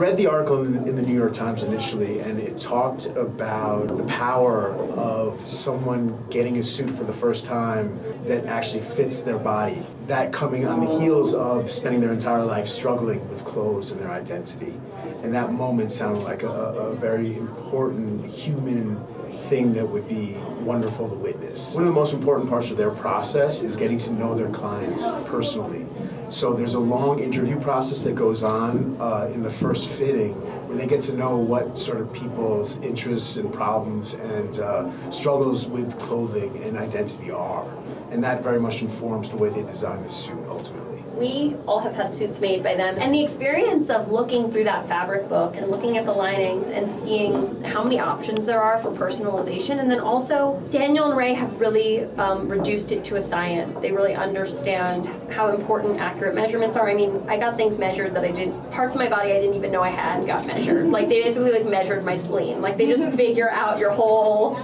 read the article in the New York Times initially, and it talked about the power of someone getting a suit for the first time that actually fits their body. That coming on the heels of spending their entire life struggling with clothes and their identity. And that moment sounded like a very important human thing that would be wonderful to witness. One of the most important parts of their process is getting to know their clients personally. So there's a long interview process that goes on in the first fitting where they get to know what sort of people's interests and problems and struggles with clothing and identity are. And that very much informs the way they design the suit ultimately. We all have had suits made by them, and the experience of looking through that fabric book and looking at the lining and seeing how many options there are for personalization, and then also Daniel and Ray have really reduced it to a science. They really understand how important accurate measurements are. I mean, I got things measured that parts of my body I didn't even know I had got measured. Like they basically measured my spleen. Like they just figure out your whole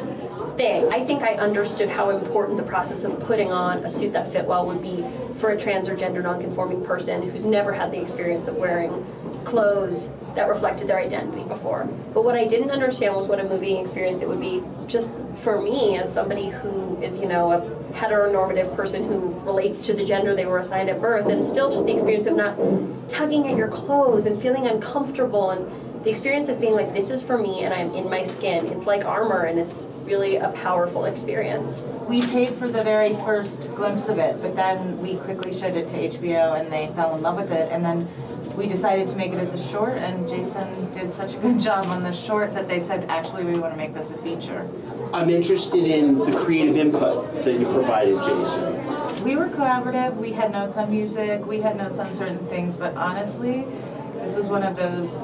thing. I think I understood how important the process of putting on a suit that fit well would be for a trans or gender nonconforming person who's never had the experience of wearing clothes that reflected their identity before. But what I didn't understand was what a moving experience it would be just for me as somebody who is, a heteronormative person who relates to the gender they were assigned at birth, and still just the experience of not tugging at your clothes and feeling uncomfortable, and the experience of being like, this is for me and I'm in my skin. It's like armor, and it's really a powerful experience. We paid for the very first glimpse of it, but then we quickly showed it to HBO and they fell in love with it. And then we decided to make it as a short, and Jason did such a good job on the short that they said, actually, we want to make this a feature. I'm interested in the creative input that you provided, Jason. We were collaborative. We had notes on music. We had notes on certain things, but honestly, this was one of those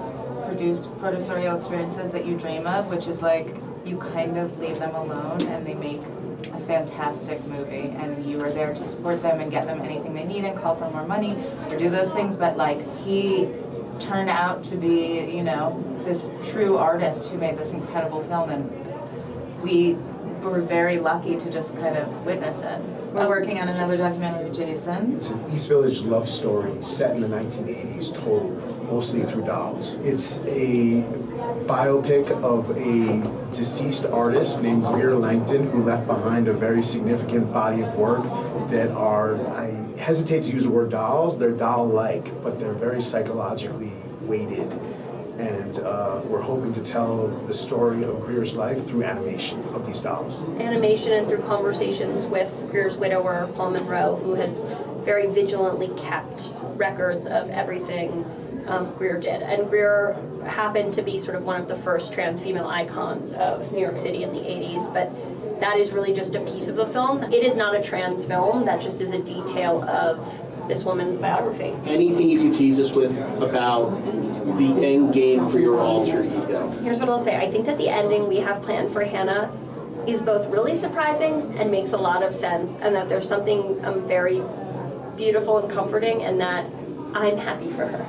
producerial experiences that you dream of, which is like you kind of leave them alone and they make a fantastic movie, and you are there to support them and get them anything they need and call for more money or do those things. But like, he turned out to be, this true artist who made this incredible film, and we were very lucky to just kind of witness it. We're working on another documentary with Jason. It's an East Village love story set in the 1980s, told mostly through dolls. It's a biopic of a deceased artist named Greer Langton, who left behind a very significant body of work that are, I hesitate to use the word dolls, they're doll-like, but they're very psychologically weighted. And we're hoping to tell the story of Greer's life through animation of these dolls. Animation And through conversations with Greer's widower, Paul Monroe, who has very vigilantly kept records of everything Greer did. And Greer happened to be sort of one of the first trans female icons of New York City in the 80s, but that is really just a piece of the film. It is not a trans film, that just is a detail of this woman's biography. Anything you can tease us with about the end game for your alter ego? Here's what I'll say. I think that the ending we have planned for Hannah is both really surprising and makes a lot of sense, and that there's something very beautiful and comforting, and that I'm happy for her.